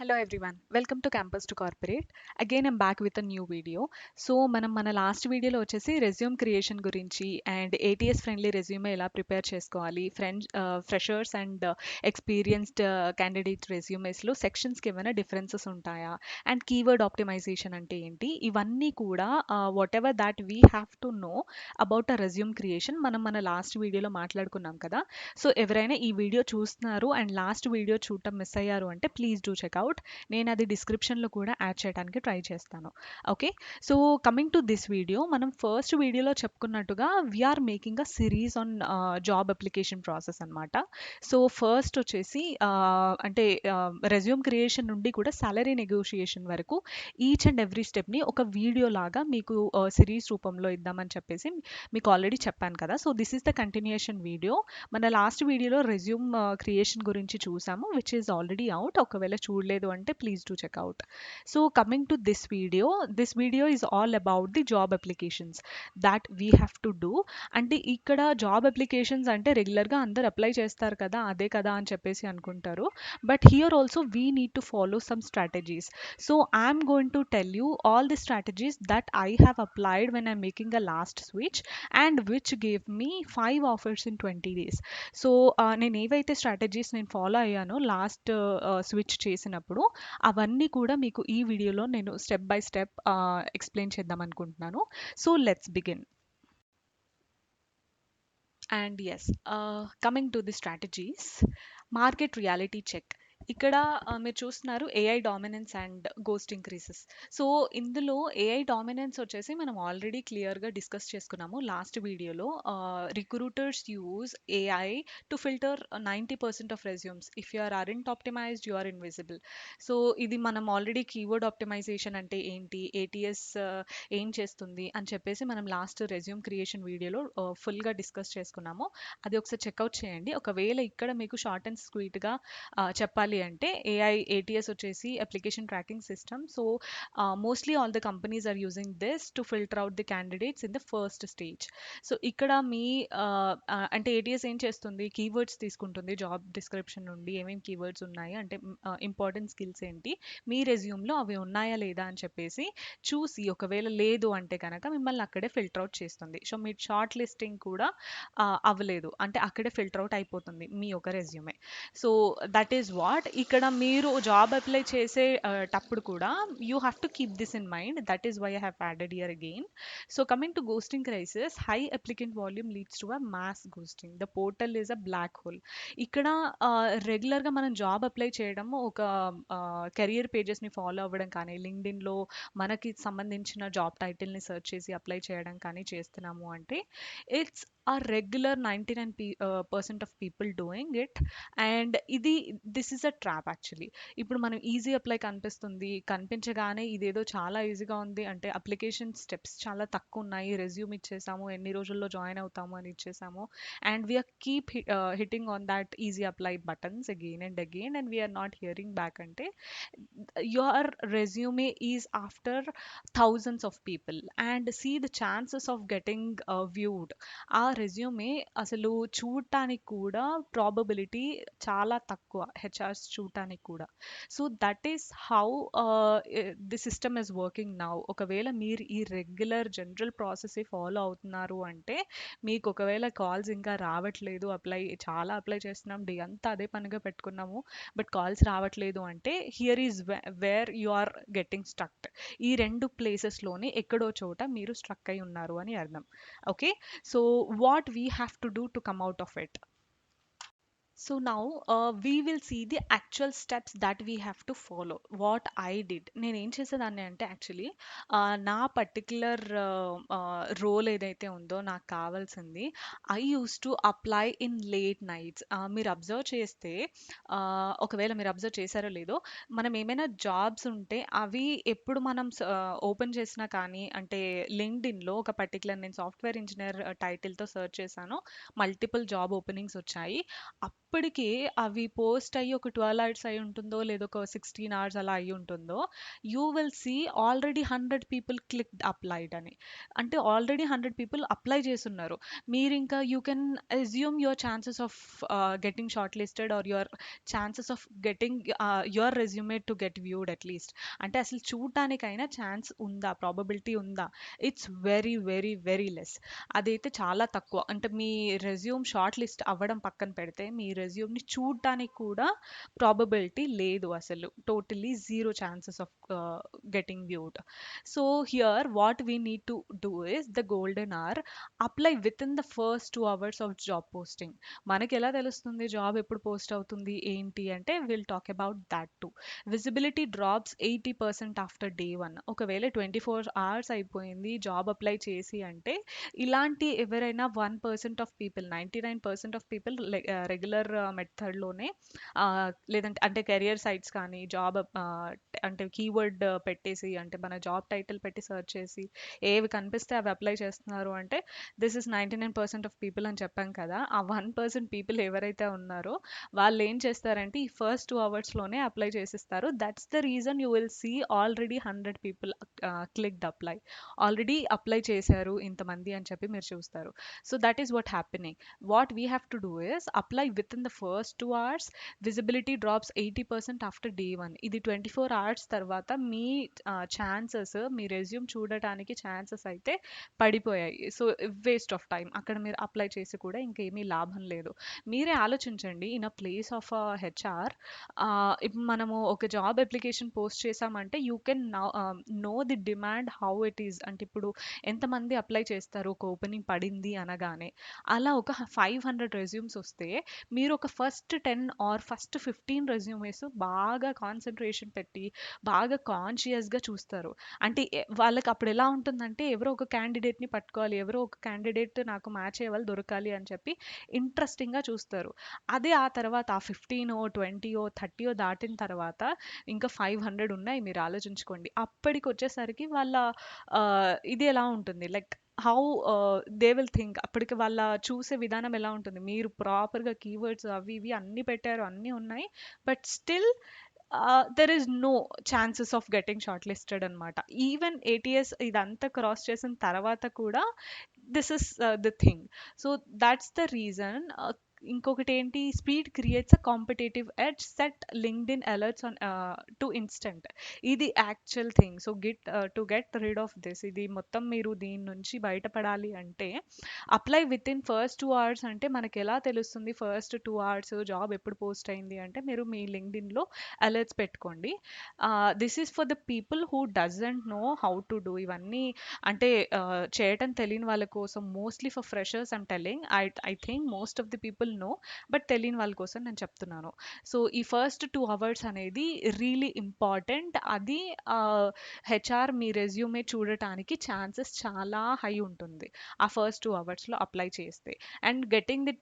Hello everyone, welcome to Campus to Corporate. Again, I'm back with a new video. So మనం మన last వీడియోలో వచ్చేసి resume creation గురించి and ATS friendly resume ఎలా prepare చేసుకోవాలి, freshers and experienced candidate రెజ్యూమేస్లో సెక్షన్స్కి ఏమైనా differences ఉంటాయా, and keyword optimisation అంటే ఏంటి, ఇవన్నీ కూడా what ever that we have to know about a resume creation మనం మన లాస్ట్ వీడియోలో మాట్లాడుకున్నాం కదా. సో ఎవరైనా ఈ వీడియో చూస్తున్నారు అండ్ లాస్ట్ వీడియో చూడటం మిస్ అయ్యారు అంటే ప్లీజ్ డూ చెక్అవుట్. నేను అది డిస్క్రిప్షన్లో కూడా యాడ్ చేయడానికి ట్రై చేస్తాను. Okay, so coming to this video, మనం ఫస్ట్ వీడియోలో చెప్పుకున్నట్టుగా we're making a series on job application process అనమాట. సో ఫస్ట్ వచ్చేసి అంటే రెజ్యూమ్ క్రియేషన్ నుండి కూడా సాలరీ నెగోషియేషన్ వరకు ఈచ్ అండ్ ఎవ్రీ స్టెప్ని ఒక వీడియో లాగా మీకు సిరీస్ రూపంలో ఇద్దామని చెప్పేసి మీకు ఆల్రెడీ చెప్పాను కదా. So this is the continuation video. మన లాస్ట్ వీడియోలో రెజ్యూమ్ క్రియేషన్ గురించి చూసాము, విచ్ ఈస్ ఆల్రెడీ అవుట్. ఒకవేళ చూడలేదు అంటే please do checkout. So coming to this video is all about the job applications that we have to do. అంటే ఇక్కడ job applications అంటే రెగ్యులర్గా అందరు అప్లై చేస్తారు కదా, అదే కదా అని చెప్పేసి అనుకుంటారు. But here also we need to follow some strategies. So I'm going to tell you all the strategies that I have applied when I'm making a last switch and which gave me 5 offers in 20 days. So నేను ఏవైతే strategies నేను follow అయ్యానో last switch చేసినప్పుడు, అవన్నీ కూడా మీకు ఈ వీడియోలో నేను స్టెప్ బై స్టెప్ ఎక్స్ప్లెయిన్ చేద్దాం అనుకుంటున్నాను. So let's begin. And yes, coming to the strategies, market reality check. ఇక్కడ మీరు చూస్తున్నారు AI dominance and ghost increases. So ఇందులో ఏఐ డామినెన్స్ వచ్చేసి మనం ఆల్రెడీ క్లియర్గా డిస్కస్ చేసుకున్నాము లాస్ట్ వీడియోలో. Recruiters use AI to filter 90% of resumes. If you are aren't optimized you are invisible. So ఇది మనం ఆల్రెడీ కీవర్డ్ ఆప్టిమైజేషన్ అంటే ఏంటి, ఏటీఎస్ ఏం చేస్తుంది అని చెప్పేసి మనం లాస్ట్ రెజ్యూమ్ క్రియేషన్ వీడియోలో ఫుల్గా డిస్కస్ చేసుకున్నాము. అది ఒకసారి చెక్అవుట్ చేయండి. ఒకవేళ ఇక్కడ మీకు షార్ట్ అండ్ స్వీట్గా చెప్పాలి అంటే ఏఐ ఏటీఎస్ వచ్చేసి application tracking system. So mostly all the companies are using this to filter out the candidates in the first stage. So ఇక్కడ మీ అంటే ఏటీఎస్ ఏం చేస్తుంది, కీవర్డ్స్ తీసుకుంటుంది జాబ్ డిస్క్రిప్షన్ నుండి, ఏమేమి కీవర్డ్స్ ఉన్నాయి అంటే ఇంపార్టెంట్ స్కిల్స్ ఏంటి మీ రెజ్యూమ్లో అవి ఉన్నాయా లేదా అని చెప్పేసి చూసి, ఒకవేళ లేదు అంటే కనుక మిమ్మల్ని అక్కడే ఫిల్టర్ అవుట్ చేస్తుంది. సో మీ షార్ట్ లిస్టింగ్ కూడా అవ్వలేదు అంటే అక్కడే ఫిల్టర్ అవుట్ అయిపోతుంది మీ ఒక resume. So that is what ఇక్కడ మీరు జాబ్ అప్లై చేసే టప్పుడు కూడా you have to keep this in mind. That is why I have added year again. So coming to ghosting crisis, high applicant volume leads to a mass ghosting. The portal is a black hole. ఇక్కడ రెగ్యులర్గా మనం job apply చేయడము, ఒక career పేజెస్ని follow అవ్వడం కానీ, లింక్డ్ఇన్లో మనకి సంబంధించిన job టైటిల్ని search చేసి అప్లై చేయడం కానీ చేస్తున్నాము అంటే ఇట్స్ ఆ regular 99% of people doing it. And this is a trap actually. ఇప్పుడు మనం ఈజీ అప్లై కనిపిస్తుంది, కనిపించగానే ఇదేదో చాలా ఈజీగా ఉంది అంటే అప్లికేషన్ స్టెప్స్ చాలా తక్కువ ఉన్నాయి, రెజ్యూమ్ ఇచ్చేసాము, ఎన్ని రోజుల్లో జాయిన్ అవుతాము అని ఇచ్చేసాము, and we're keep hitting on that easy apply buttons again and again and we're not hearing back అంటే your resume is after thousands of people and see the chances of getting viewed. ఆ resume అసలు చూడటానికి కూడా probability చాలా తక్కువ, HRs చూడటానికి కూడా. So that is how the system is working now. ఒకవేళ మీరు ఈ రెగ్యులర్ జనరల్ ప్రాసెస్ ఫాలో అవుతున్నారు అంటే మీకు ఒకవేళ కాల్స్ ఇంకా రావట్లేదు, చాలా అప్లై చేస్తున్నాం, డే అంతా అదే పనిగా పెట్టుకున్నాము, బట్ కాల్స్ రావట్లేదు అంటే here is where you are getting struck. ఈ రెండు ప్లేసెస్లోనే ఎక్కడో చోట మీరు స్ట్రక్ అయి ఉన్నారు అని అర్థం. Okay, so what we have to do to come out of it. So now we will see the actual steps that we have to follow. What I did, నేను ఏం చేసేదాన్ని అంటే యాక్చువల్లీ నా పర్టిక్యులర్ రోల్ ఏదైతే ఉందో నాకు కావాల్సింది, I use to apply in late nights. మీరు అబ్జర్వ్ చేస్తే ఒకవేళ మీరు అబ్జర్వ్ చేశారో లేదో, మనం ఏమైనా జాబ్స్ ఉంటే అవి ఎప్పుడు మనం ఓపెన్ చేసినా కానీ, అంటే లింక్డ్ఇన్లో ఒక పర్టికులర్ నేను సాఫ్ట్వేర్ ఇంజనీర్ టైటిల్తో సెర్చ్ చేశాను, మల్టిపుల్ జాబ్ ఓపెనింగ్స్ వచ్చాయి. అప్పటికి అవి పోస్ట్ అయ్యి ఒక 12 అవర్స్ అయి ఉంటుందో, లేదో ఒక 16 అవర్స్ అలా అయ్యి ఉంటుందో, you will see already 100 people clicked applied అని. అంటే ఆల్రెడీ 100 పీపుల్ అప్లై చేసున్నారు. మీరింకా you can assume your chances of getting shortlisted or your chances of getting your resume to get viewed at least. అంటే అసలు చూడటానికైనా ఛాన్స్ ఉందా, probability ఉందా? It's very very very less. అదైతే చాలా తక్కువ. అంటే మీ రెజ్యూమ్ షార్ట్ లిస్ట్ అవ్వడం పక్కన పెడితే, మీ రెజ్యూమ్ని చూడటానికి కూడా ప్రాబబిలిటీ లేదు అసలు. Totally zero chances of getting viewed. So here what we need to do is the golden hour: apply with in the first 2 hours of job posting. మనకి ఎలా తెలుస్తుంది జాబ్ ఎప్పుడు పోస్ట్ అవుతుంది ఏంటి అంటే, will talk about that too. Visibility drops 80% after day 1. ఒకవేళ 24 hours అయిపోయింది job apply చేసి అంటే, ఇలాంటి ఎవరైనా 1% of people, 99% of people regular మెథడ్లోనే, లేదంటే అంటే కెరియర్ సైట్స్ కానీ జాబ్ అంటే కీవర్డ్ పెట్టేసి, అంటే మన జాబ్ టైటిల్ పెట్టి సెర్చ్ చేసి ఏవి కనిపిస్తే అవి అప్లై చేస్తున్నారు అంటే, దిస్ ఇస్ 99% ఆఫ్ పీపుల్ అని చెప్పాం కదా. ఆ 1% పీపుల్ ఎవరైతే ఉన్నారో వాళ్ళు ఏం చేస్తారంటే ఈ ఫస్ట్ 2 hours లోనే అప్లై చేసిస్తారు. That's the reason you will see already 100 people clicked apply. Already apply చేశారు ఇంతమంది అని చెప్పి మీరు చూస్తారు. So that is what happening. What we have to do is apply with in the first 2 hours. Visibility drops 80% after day 1. ఇది 24 hours తర్వాత మీ chances, మీ రెజ్యూమ్ చూడటానికి ఛాన్సెస్ అయితే పడిపోయాయి. So waste of time. అక్కడ మీరు అప్లై చేసి కూడా ఇంకేమీ లాభం లేదు. మీరే ఆలోచించండి, in a place of HR, ఇప్పుడు మనము ఒక జాబ్ అప్లికేషన్ పోస్ట్ చేసామంటే you can know the demand how it is. అంటే ఇప్పుడు ఎంతమంది అప్లై చేస్తారు ఒక ఓపెనింగ్ పడింది అనగానే. అలా ఒక 500 రెజ్యూమ్స్ వస్తే మీరు ఒక ఫస్ట్ 10 ఆర్ ఫస్ట్ 15 రెజ్యూమేస్ బాగా కాన్సన్ట్రేషన్ పెట్టి బాగా కాన్షియస్గా చూస్తారు. అంటే వాళ్ళకి అప్పుడు ఎలా ఉంటుందంటే, ఎవరో ఒక క్యాండిడేట్ని పట్టుకోవాలి, ఎవరో ఒక క్యాండిడేట్ నాకు మ్యాచ్ అయ్యే వాళ్ళు దొరకాలి అని చెప్పి ఇంట్రెస్టింగ్గా చూస్తారు. అదే ఆ తర్వాత ఆ 15 20 30 దాటిన తర్వాత ఇంకా 500 ఉన్నాయి, మీరు ఆలోచించుకోండి. అప్పటికి వచ్చేసరికి వాళ్ళ ఇది ఎలా ఉంటుంది, like how they will think. అప్పటికి వాళ్ళ చూసే విధానం ఎలా ఉంటుంది, మీరు ప్రాపర్గా కీవర్డ్స్ అవి ఇవి అన్నీ పెట్టారు, అన్నీ ఉన్నాయి, but still there is no chances of getting shortlisted అనమాట. ఈవెన్ ఏటీఎస్ ఇదంతా క్రాస్ చేసిన తర్వాత కూడా this is the thing. So that's the reason. ఇంకొకటి ఏంటి, speed creates a competitive edge, set LinkedIn alerts on to instant. ఇది actual thing. So to get rid of this, ఇది మొత్తం మీరు దీని నుంచి బయటపడాలి అంటే, apply with in first 2 hours. అంటే మనకి ఎలా తెలుస్తుంది ఫస్ట్ 2 hours జాబ్ ఎప్పుడు పోస్ట్ అయింది అంటే, మీరు మీ లింక్డ్ఇన్లో అలర్ట్స్ పెట్టుకోండి. This is for the people who doesn't know how to do ఇవన్నీ. అంటే చేయటం తెలియని వాళ్ళ కోసం, mostly for freshers I'm telling. I think most of the people know, but తెలియని వాళ్ళ కోసం నేను చెప్తున్నాను. సో ఈ ఫస్ట్ 2 hours అనేది రియలీ ఇంపార్టెంట్. అది హెచ్ఆర్ మీ రెజ్యూమే చూడటానికి ఛాన్సెస్ చాలా హై ఉంటుంది ఆ ఫస్ట్ 2 hours అప్లై చేస్తే. And getting the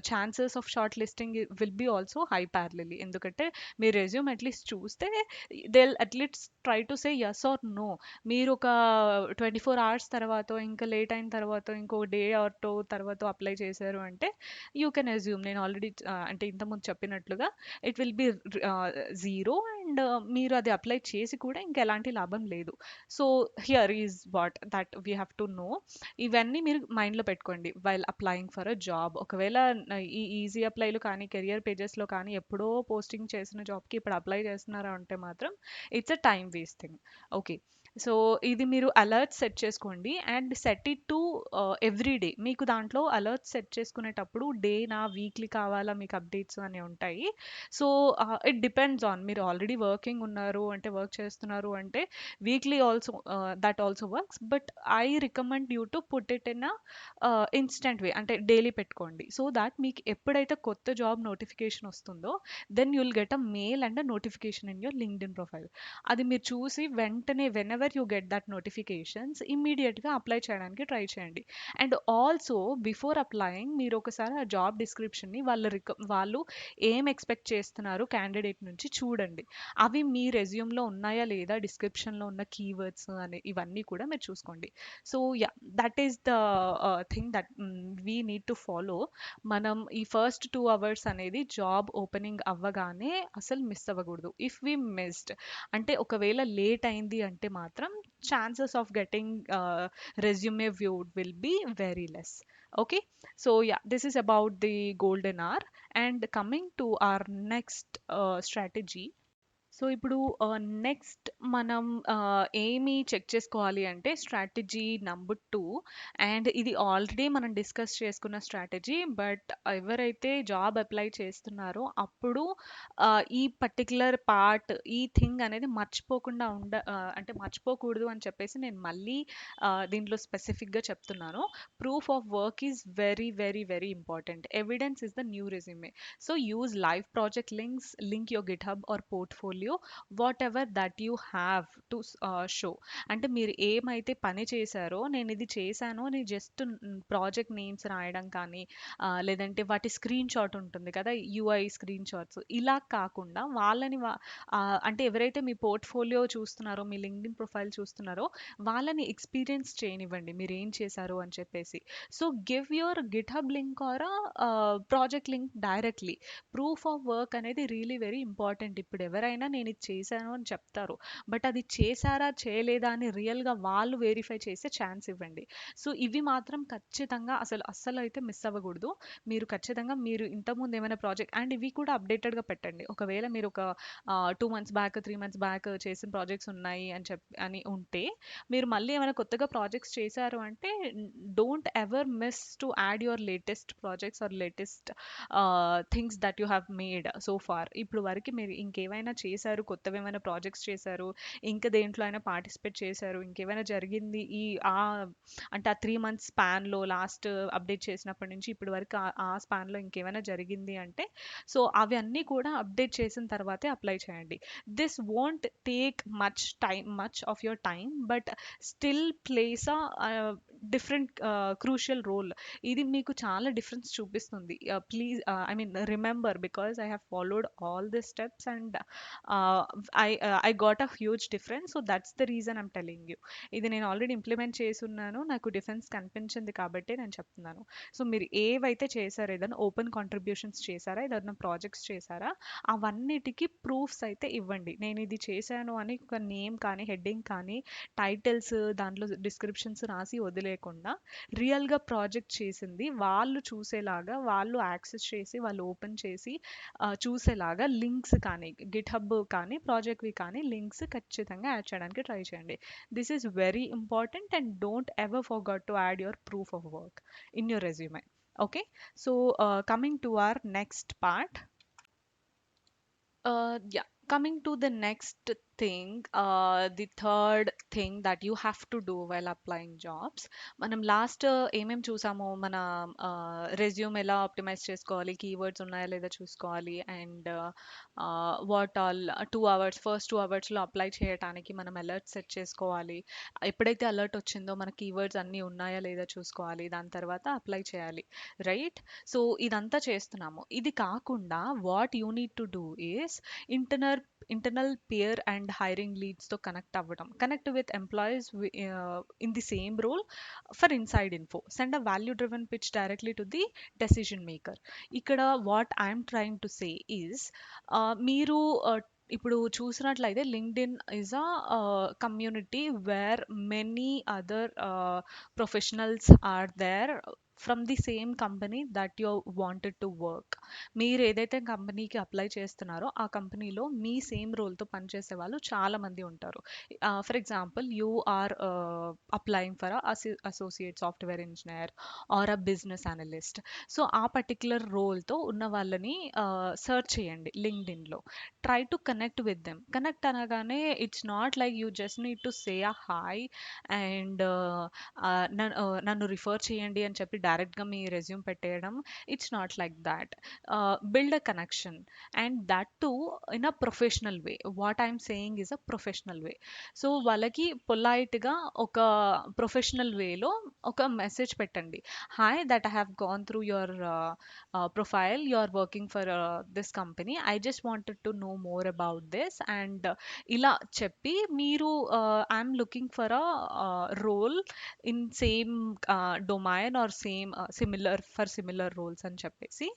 chances of shortlisting will be also high parallelly. ఎందుకంటే మీ రెజ్యూమ్ అట్లీస్ట్ చూస్తే they at least try to say yes or no. మీరు ఒక 24 hours తర్వాత, ఇంకా లేట్ అయిన తర్వాత, ఇంకో డే ఆర్ టూ తర్వాత అప్లై చేశారు అంటే, యూ కెన్ అజ్యూమ్, నేను ఆల్రెడీ అంటే ఇంతకుముందు చెప్పినట్లుగా, it will be zero. And మీరు అది అప్లై చేసి కూడా ఇంకా ఎలాంటి లాభం లేదు. So here is what that we have to know. ఇవన్నీ మీరు మైండ్లో పెట్టుకోండి while applying for a job. ఒకవేళ ఈ ఈజీ అప్లైలు కానీ కెరియర్ పేజెస్లో కానీ ఎప్పుడో పోస్టింగ్ చేసిన జాబ్కి ఇప్పుడు అప్లై చేస్తున్నారా అంటే మాత్రం it's a time wasting. Okay. So ఇది మీరు అలర్ట్ సెట్ చేసుకోండి and set it to every day. మీకు దాంట్లో అలర్ట్ సెట్ చేసుకునేటప్పుడు డేనా వీక్లీ కావాలా మీకు అప్డేట్స్ అని ఉంటాయి. సో ఇట్ డిపెండ్స్ ఆన్, మీరు ఆల్రెడీ వర్కింగ్ ఉన్నారు అంటే, వర్క్ చేస్తున్నారు అంటే weekly also that also works. But I recommend you to put it in instant way, అంటే డైలీ పెట్టుకోండి. సో దాట్ మీకు ఎప్పుడైతే కొత్త జాబ్ నోటిఫికేషన్ వస్తుందో, then you'll get a mail and a notification in your LinkedIn profile. అది మీరు చూసి వెంటనే whenever you get that notifications ఇమ్మీడియట్గా అప్లై చేయడానికి ట్రై చేయండి. అండ్ ఆల్సో బిఫోర్ అప్లయింగ్ మీరు ఒకసారి ఆ జాబ్ డిస్క్రిప్షన్ని వాళ్ళు ఏం ఎక్స్పెక్ట్ చేస్తున్నారు క్యాండిడేట్ నుంచి చూడండి. అవి మీ రెజ్యూమ్లో ఉన్నాయా లేదా, డిస్క్రిప్షన్లో ఉన్న కీవర్డ్స్ అని ఇవన్నీ కూడా మీరు చూసుకోండి. So yeah, that is the thing that we need to follow. మనం ఈ ఫస్ట్ 2 అవర్స్ అనేది జాబ్ ఓపెనింగ్ అవ్వగానే అసలు మిస్ అవ్వకూడదు. ఇఫ్ వి మిస్డ్ అంటే ఒకవేళ లేట్ అయింది అంటే మాత్రం chances of getting resume viewed will be very less. Okay, so yeah, this is about the golden hour. And coming to our next strategy. So ఇప్పుడు next మనం ఏమి check చేసుకోవాలి అంటే స్ట్రాటజీ నంబర్ 2. అండ్ ఇది already మనం discuss చేసుకున్న strategy, but ఎవరైతే job apply చేస్తున్నారో అప్పుడు ఈ పర్టికులర్ పార్ట్, ఈ థింగ్ అనేది మర్చిపోకుండా అంటే మర్చిపోకూడదు అని చెప్పేసి నేను మళ్ళీ దీంట్లో స్పెసిఫిక్గా చెప్తున్నాను. Proof of work is very very very important. Evidence is the new resume. So use live project links, link your GitHub or portfolio, whatever that you have to show. అంటే మీరు ఏమైతే పని చేశారో, నేను ఇది చేశాను అని జస్ట్ ప్రాజెక్ట్ నేమ్స్ రాయడం కానీ, లేదంటే వాటి స్క్రీన్ షాట్ ఉంటుంది కదా, యూఐ స్క్రీన్ షాట్స్, ఇలా కాకుండా వాళ్ళని అంటే ఎవరైతే మీ పోర్ట్ఫోలియో చూస్తున్నారో, మీ లింక్డ్ఇన్ ప్రొఫైల్ చూస్తున్నారో, వాళ్ళని ఎక్స్పీరియన్స్ చేయనివ్వండి మీరు ఏం చేశారు అని చెప్పేసి. So give your GitHub link or project link directly. Proof of work అనేది రియలీ వెరీ ఇంపార్టెంట్. ఇప్పుడు ఎవరైనా నేను ఇది చేశాను అని చెప్తారు, బట్ అది చేశారా చేయలేదా అని రియల్గా వాళ్ళు వెరిఫై చేసే ఛాన్స్ ఇవ్వండి. సో ఇవి మాత్రం ఖచ్చితంగా అస్సలు అయితే మిస్ అవ్వకూడదు. మీరు ఖచ్చితంగా మీరు ఇంతకుముందు ఏమైనా ప్రాజెక్ట్ అండ్ ఇవి కూడా అప్డేటెడ్గా పెట్టండి. ఒకవేళ మీరు ఒక 2 months బ్యాక్ 3 months బ్యాక్ చేసిన ప్రాజెక్ట్స్ ఉన్నాయి అని ఉంటే, మీరు మళ్ళీ ఏమైనా కొత్తగా ప్రాజెక్ట్స్ చేశారు అంటే don't ever miss to add your latest projects or latest things that you have made so far. ఇప్పుడు వరకు మీరు ఇంకేమైనా చేశారు, కొత్తవి ఏమైనా ప్రాజెక్ట్స్ చేశారు, ఇంకా దేంట్లో అయినా పార్టిసిపేట్ చేశారు, ఇంకేమైనా జరిగింది ఈ ఆ అంటే ఆ 3 months స్పాన్లో, లాస్ట్ అప్డేట్ చేసినప్పటి నుంచి ఇప్పటి వరకు ఆ స్పాన్లో ఇంకేమైనా జరిగింది అంటే, సో అవి అన్నీ కూడా అప్డేట్ చేసిన తర్వాతే అప్లై చేయండి. This won't take much of your time, but still place a different crucial role. ఇది మీకు చాలా డిఫరెన్స్ చూపిస్తుంది. Please I mean remember, because I have followed all the steps and I got a huge difference. So that's the reason I'm telling you. ఇది నేను already implement చేసున్నాను, నాకు difference కనిపించింది కాబట్టి నేను చెప్తున్నాను. సో మీరు ఏవైతే చేశారో, ఏదైనా ఓపెన్ కాంట్రిబ్యూషన్స్ చేశారా, ఏదైనా ప్రాజెక్ట్స్ చేశారా, అవన్నిటికీ ప్రూఫ్స్ అయితే ఇవ్వండి. నేను ఇది చేశాను అని ఒక నేమ్ కానీ, హెడ్డింగ్ కానీ, టైటిల్స్ దాంట్లో డిస్క్రిప్షన్స్ రాసి వదిలేయకుండా, రియల్గా ప్రాజెక్ట్ చేసింది వాళ్ళు చూసేలాగా, వాళ్ళు యాక్సెస్ చేసి, వాళ్ళు ఓపెన్ చేసి చూసేలాగా లింక్స్ కానీ, గిట్హబ్ కానీ, ప్రాజెక్ట్వి కానీ లింక్స్ ఖచ్చితంగా యాడ్ చేయడానికి ట్రై చేయండి. This is very important and don't ever forget to add your proof of work in your resume. Okay, so coming to our next part. Yeah, coming to the next thing, the third thing that you have to do while applying jobs. మనం last ఏమేం చూసామో, మన resume ఎలా optimise చేసుకోవాలి, keywords ఉన్నాయా లేదా చూసుకోవాలి, and what all 2 hours, first 2 hours apply చేయడానికి మనం అలర్ట్ సెట్ చేసుకోవాలి. ఎప్పుడైతే అలర్ట్ వచ్చిందో మన కీవర్డ్స్ అన్నీ ఉన్నాయా లేదా చూసుకోవాలి, దాని తర్వాత అప్లై చేయాలి, రైట్? సో ఇదంతా చేస్తున్నాము. ఇది కాకుండా what you need to do is internal peer and hiring లీడ్స్తో connect with employees in the same role for inside info. Send a value driven pitch directly to the decision maker. ఇక్కడ what I'm trying to say is, మీరు ఇప్పుడు చూసినట్లయితే LinkedIn is a community where many other professionals are there from the same company that you wanted to work. మీరు ఏదైతే కంపెనీకి apply చేస్తున్నారో ఆ కంపెనీలో మీ సేమ్ రోల్తో పనిచేసే వాళ్ళు చాలా మంది ఉంటారు. For example, you are applying for associate software engineer or a business analyst. So ఆ పర్టిక్యులర్ రోల్తో ఉన్న వాళ్ళని సర్చ్ చేయండి లింక్డ్ఇన్లో. Try to connect with them. Connect అనగానే it's not like you just need to say a hi and నన్ను refer చేయండి అని చెప్పి డైరెక్ట్గా మీ రెజ్యూమ్ పెట్టేయడం. It's not like that. Build a connection and that too in a professional way. What I'm saying is a professional way. So వాళ్ళకి పొలైట్గా ఒక professional వేలో ఒక మెసేజ్ పెట్టండి. Hi, that I have gone through your profile. You are working for this company. I just wanted to know more about this. And ఇలా చెప్పి మీరు I'm looking for a role in same domain or same similar roles అని చెప్పేసి,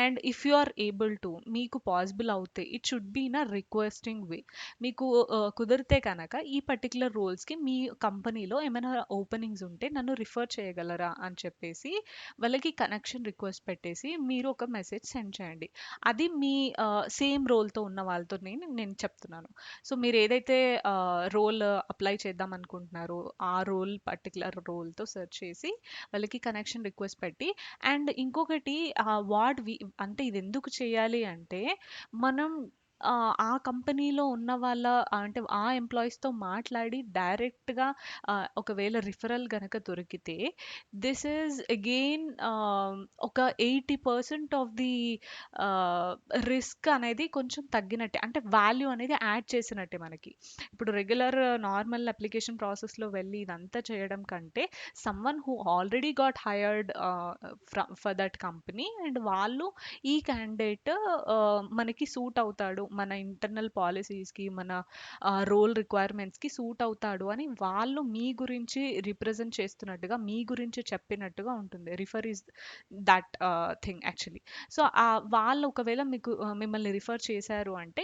and if you are able to, మీకు possible అవుతే, it should be in a requesting way. మీకు కుదిరితే కనుక ఈ పర్టికులర్ రోల్స్కి మీ కంపెనీలో ఏమైనా ఓపెనింగ్స్ ఉంటే నన్ను రిఫర్ చేయగలరా అని చెప్పేసి వాళ్ళకి కనెక్షన్ రిక్వెస్ట్ పెట్టేసి మీరు ఒక మెసేజ్ సెండ్ చేయండి. అది మీ సేమ్ రోల్తో ఉన్న వాళ్ళతో నేను నేను చెప్తున్నాను. సో మీరు ఏదైతే రోల్ అప్లై చేద్దాం అనుకుంటున్నారో ఆ రోల్ పర్టికులర్ రోల్తో సెర్చ్ చేసి వాళ్ళకి కనెక్షన్ రిక్వెస్ట్ పెట్టి, అండ్ ఇంకొకటి వాట్ వి అంటే ఇది ఎందుకు చేయాలి అంటే, మనం ఆ కంపెనీలో ఉన్న వాళ్ళ అంటే ఆ ఎంప్లాయీస్తో మాట్లాడి డైరెక్ట్గా ఒకవేళ రిఫరల్ గనక దొరికితే, దిస్ ఈజ్ అగైన్ ఒక 80% ఆఫ్ ది రిస్క్ అనేది కొంచెం తగ్గినట్టే, అంటే వాల్యూ అనేది యాడ్ చేసినట్టే మనకి. ఇప్పుడు రెగ్యులర్ నార్మల్ అప్లికేషన్ ప్రాసెస్లో వెళ్ళి ఇదంతా చేయడం కంటే, someone who already got hired for that company and వాళ్ళు ఈ క్యాండిడేట్ మనకి సూట్ అవుతాడు, మన ఇంటర్నల్ పాలసీస్కి, మన రోల్ రిక్వైర్మెంట్స్కి సూట్ అవుతాడు అని వాళ్ళు మీ గురించి రిప్రజెంట్ చేస్తున్నట్టుగా, మీ గురించి చెప్పినట్టుగా ఉంటుంది. Refer is that thing actually. So వాళ్ళు ఒకవేళ మీకు మిమ్మల్ని రిఫర్ చేశారు అంటే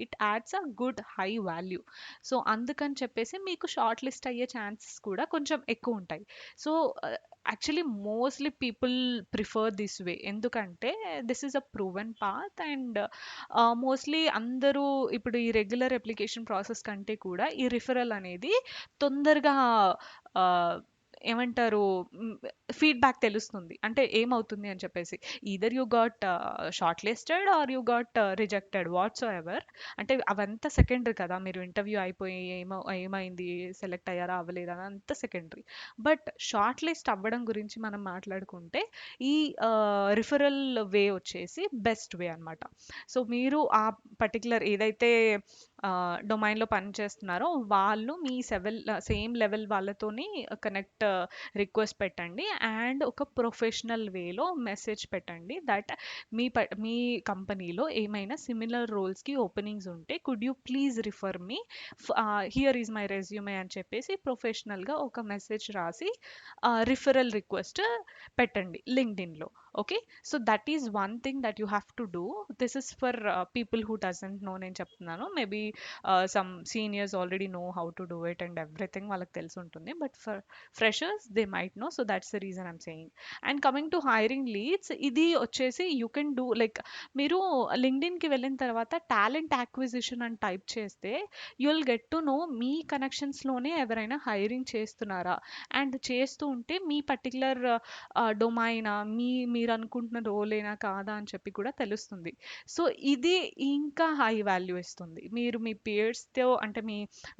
it adds a good high value. So అందుకని చెప్పేసి మీకు షార్ట్ లిస్ట్ అయ్యే ఛాన్సెస్ కూడా కొంచెం ఎక్కువ ఉంటాయి. So actually mostly people prefer this way, ఎందుకంటే this is a proven path. And mostly అందరూ ఇప్పుడు ఈ రెగ్యులర్ అప్లికేషన్ ప్రాసెస్ కంటే కూడా ఈ రిఫరల్ అనేది తొందరగా ఆ, ఏమంటారు, ఫీడ్బ్యాక్ తెలుస్తుంది. అంటే ఏమవుతుంది అని చెప్పేసి, either you got shortlisted or you got rejected whatsoever. అంటే అవంతా సెకండరీ కదా, మీరు ఇంటర్వ్యూ అయిపోయి ఏమైంది, సెలెక్ట్ అయ్యారా అవ్వలేదా అంతా సెకండరీ. బట్ షార్ట్ లిస్ట్ అవ్వడం గురించి మనం మాట్లాడుకుంటే ఈ రిఫరల్ వే వచ్చేసి బెస్ట్ వే అన్నమాట. సో మీరు ఆ పర్టికులర్ ఏదైతే డొమైన్లో పనిచేస్తున్నారో వాళ్ళు మీ సేమ్ లెవెల్ వాళ్ళతోని కనెక్ట్ రిక్వెస్ట్ పెట్టండి, అండ్ ఒక ప్రొఫెషనల్ వేలో మెసేజ్ పెట్టండి దట్ మీ కంపెనీలో ఏమైనా సిమిలర్ రోల్స్కి ఓపెనింగ్స్ ఉంటే could you please refer me, here is my resume అని చెప్పేసి ప్రొఫెషనల్గా ఒక మెసేజ్ రాసి రిఫరల్ రిక్వెస్ట్ పెట్టండి లింక్డ్ఇన్లో. Okay, so that is one thing that you have to do. This is for people who doesn't know, నేను చెప్తున్నాను. Maybe some seniors already know how to do it and everything వాళ్ళకి తెలిసి ఉంటుంది, but for freshers they might know. So that's the reason I'm saying. And coming to hiring leads, ఇది వచ్చేసి you can do like, మీరు లింక్డ్ఇన్కి వెళ్ళిన తర్వాత talent acquisition అని టైప్ చేస్తే you will get to know మీ కనెక్షన్స్లోనే ఎవరైనా హైరింగ్ చేస్తున్నారా, అండ్ చేస్తూ ఉంటే మీ పర్టికులర్ డొమైనా, మీరు అనుకుంటున్న రోలేనా కాదా అని చెప్పి కూడా తెలుస్తుంది. సో ఇది ఇంకా హై వాల్యూ ఇస్తుంది. మీరు మీ పియర్స్తో అంటే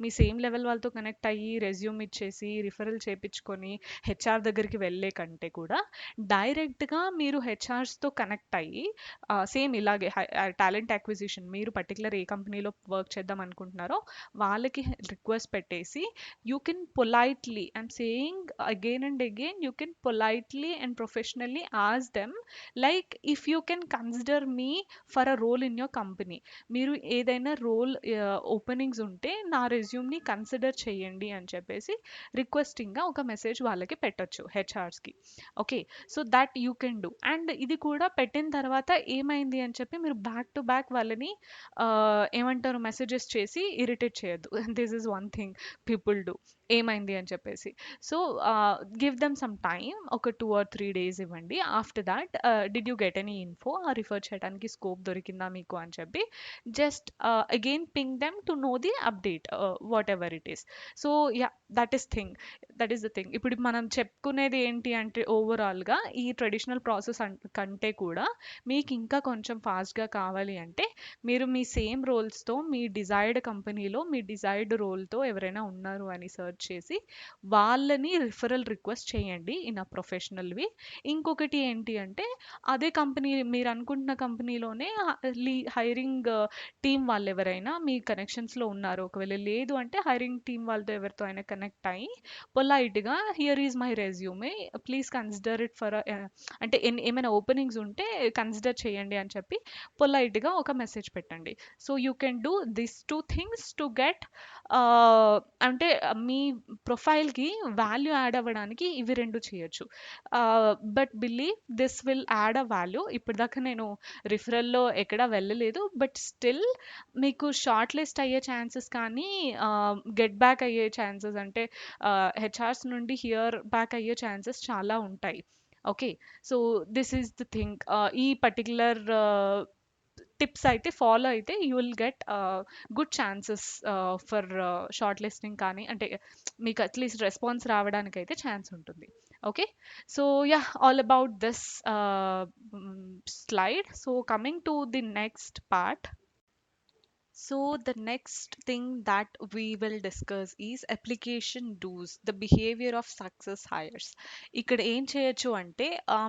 మీ సేమ్ లెవెల్ వాళ్ళతో కనెక్ట్ అయ్యి రెజ్యూమ్ ఇచ్చేసి రిఫరల్ చేపించుకొని హెచ్ఆర్ దగ్గరికి వెళ్ళే కంటే కూడా డైరెక్ట్గా మీరు హెచ్ఆర్స్తో కనెక్ట్ అయ్యి సేమ్ ఇలాగే టాలెంట్ అక్విజిషన్, మీరు పర్టికులర్ ఏ కంపెనీలో వర్క్ చేద్దాం అనుకుంటున్నారో వాళ్ళకి రిక్వెస్ట్ పెట్టేసి you can politely, I'm saying again and again, you can politely and professionally ask them like if you can consider me for a role in your company. మీరు ఏదైనా role openings ఉంటే నా రెజ్యూమ్ని consider చేయండి అని చెప్పేసి రిక్వెస్టింగ్గా ఒక message వాళ్ళకి పెట్టొచ్చు హెచ్ఆర్స్కి. Okay, so that you can do. And ఇది కూడా పెట్టిన తర్వాత ఏమైంది అని చెప్పి మీరు బ్యాక్ టు బ్యాక్ వాళ్ళని ఏమంటారు మెసేజెస్ చేసి ఇరిటేట్ చేయొద్దు. This is one thing people do, ఏమైంది అని చెప్పేసి. So give them some time, ఒక 2 or 3 days ఇవ్వండి. After after that did you get any info refer చేయడానికి స్కోప్ దొరికిందా మీకు అని చెప్పి just again ping them to know the update what ever it is. So yeah, that is thing that is the thing. ఇప్పుడు మనం చెప్పుకునేది ఏంటి అంటే ఓవరాల్గా ఈ ట్రెడిషనల్ ప్రాసెస్ కంటే కూడా మీకు ఇంకా కొంచెం ఫాస్ట్గా కావాలి అంటే మీరు మీ సేమ్ రోల్స్తో మీ డిజైర్డ్ కంపెనీలో మీ డిజైర్డ్ రోల్తో ఎవరైనా ఉన్నారు అని సెర్చ్ చేసి వాళ్ళని రిఫరల్ రిక్వెస్ట్ చేయండి ఇన్ అ ప్రొఫెషనల్వి. ఇంకొకటి ఏంటి అంటే అదే కంపెనీ మీరు అనుకుంటున్న కంపెనీలోనే హైరింగ్ టీమ్ వాళ్ళు ఎవరైనా మీ కనెక్షన్స్లో ఉన్నారు, ఒకవేళ లేదు అంటే హైరింగ్ టీమ్ వాళ్ళతో ఎవరితో అయినా కనెక్ట్ అయ్యి పొలైట్గా here is my resume please consider it for అంటే ఏమైనా ఓపెనింగ్స్ ఉంటే కన్సిడర్ చేయండి అని చెప్పి పొలైట్గా ఒక మెసేజ్ పెట్టండి. So you can do this two things to get అంటే మీ ప్రొఫైల్కి వాల్యూ యాడ్ అవ్వడానికి ఇవి రెండు చేయొచ్చు. But believe this will add a value. ఇప్పటిదాకా నేను రిఫరల్లో ఎక్కడా వెళ్ళలేదు, బట్ స్టిల్ మీకు షార్ట్ లిస్ట్ అయ్యే ఛాన్సెస్ కానీ గెట్ బ్యాక్ అయ్యే ఛాన్సెస్ అంటే హెచ్ఆర్స్ నుండి హియర్ బ్యాక్ అయ్యే ఛాన్సెస్ చాలా ఉంటాయి. Okay, so this is the thing. ఈ పర్టిక్యులర్ టిప్స్ అయితే ఫాలో అయితే you will get good chances for short listing కానీ అంటే మీకు అట్లీస్ట్ రెస్పాన్స్ రావడానికి అయితే ఛాన్స్ ఉంటుంది. Okay, so yeah, all about this slide. So coming to the next part. So the next thing that we will discuss is application do's, the behavior of success hires. ఇక్కడ ఏం చేయొచ్చు అంటే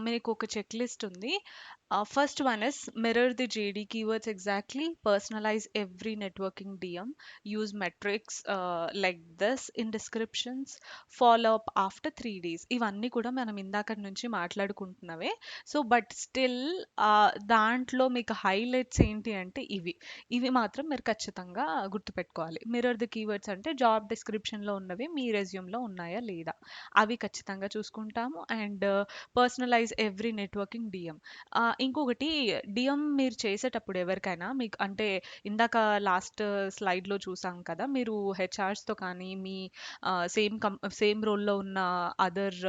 మీకు ఒక check list ఉంది. First one is mirror the JD keywords exactly, personalize every networking DM, use metrics like this in descriptions, follow up after 3 days. ఇవన్నీ కూడా మనం ఇందాక నుంచి మాట్లాడుకుంటున్నవే. సో బట్ స్టిల్ దాంట్లో మీకు హైలైట్స్ ఏంటి అంటే ఇవి మాత్రం మీరు ఖచ్చితంగా గుర్తుపెట్టుకోవాలి. మిర్రర్ ది కీవర్డ్స్ అంటే జాబ్ డిస్క్రిప్షన్లో ఉన్నవి మీ రెజ్యూమ్లో ఉన్నాయా లేదా అవి ఖచ్చితంగా చూసుకుంటాము. And personalize every networking DM. ఇంకొకటి డిఎం మీరు చేసేటప్పుడు ఎవరికైనా మీకు అంటే ఇందాక లాస్ట్ స్లైడ్లో చూసాం కదా, మీరు హెచ్ఆర్స్తో కానీ మీ సేమ్ రోల్లో ఉన్న అదర్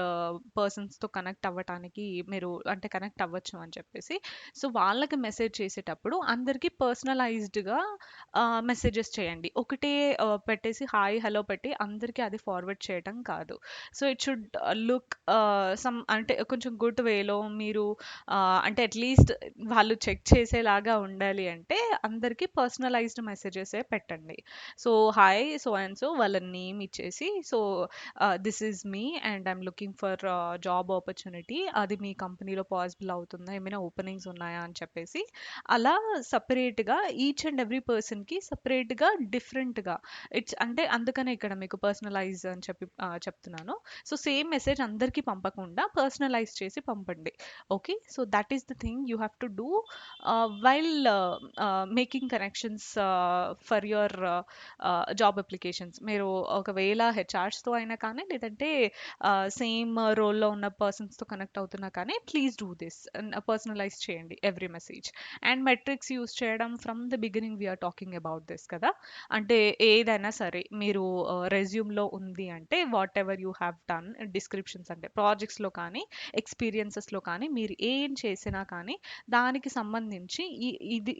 పర్సన్స్తో కనెక్ట్ అవ్వటానికి మీరు అంటే కనెక్ట్ అవ్వచ్చు అని చెప్పేసి సో వాళ్ళకి మెసేజ్ చేసేటప్పుడు అందరికీ పర్సనలైజ్డ్గా మెసేజెస్ చేయండి. ఒకటే పెట్టేసి హాయ్ హలో పెట్టి అందరికీ అది ఫార్వర్డ్ చేయటం కాదు. So it should look some అంటే కొంచెం గుడ్ వేలో మీరు అంటే అట్లీస్ట్ వాళ్ళు చెక్ చేసేలాగా ఉండాలి అంటే అందరికీ పర్సనలైజ్డ్ మెసేజెసే పెట్టండి. So hi so and so వాళ్ళ నేమ్ ఇచ్చేసి so this is me and I'm looking for job opportunity, అది మీ కంపెనీలో పాసిబుల్ అవుతుందా, ఏమైనా ఓపెనింగ్స్ ఉన్నాయా అని చెప్పేసి అలా సపరేట్గా ఈచ్ అండ్ ఎవ్రీ పర్సన్కి సపరేట్గా డిఫరెంట్గా ఇట్స్ అంటే అందుకనే ఇక్కడ మీకు పర్సనలైజ్ అని చెప్పి చెప్తున్నాను. సో సేమ్ మెసేజ్ అందరికీ పంపకుండా పర్సనలైజ్ చేసి పంపండి. Okay, so that is the thing you have to do while making connections for your job applications. మీరు ఒకవేళ హెచ్ఆర్స్తో అయినా కానీ లేదంటే సేమ్ రోల్లో ఉన్న పర్సన్స్తో కనెక్ట్ అవుతున్నా కానీ ప్లీజ్ డూ దిస్, పర్సనలైజ్ చేయండి every message. And metrics use చేయడం from the beginning we're talking about this కదా, అంటే ఏదైనా సరే మీరు రెజ్యూమ్లో ఉంది అంటే whatever you have done descriptions అంటే ప్రాజెక్ట్స్లో కానీ ఎక్స్పీరియన్సెస్లో కానీ మీరు ఏం చేసినా కానీ దానికి సంబంధించి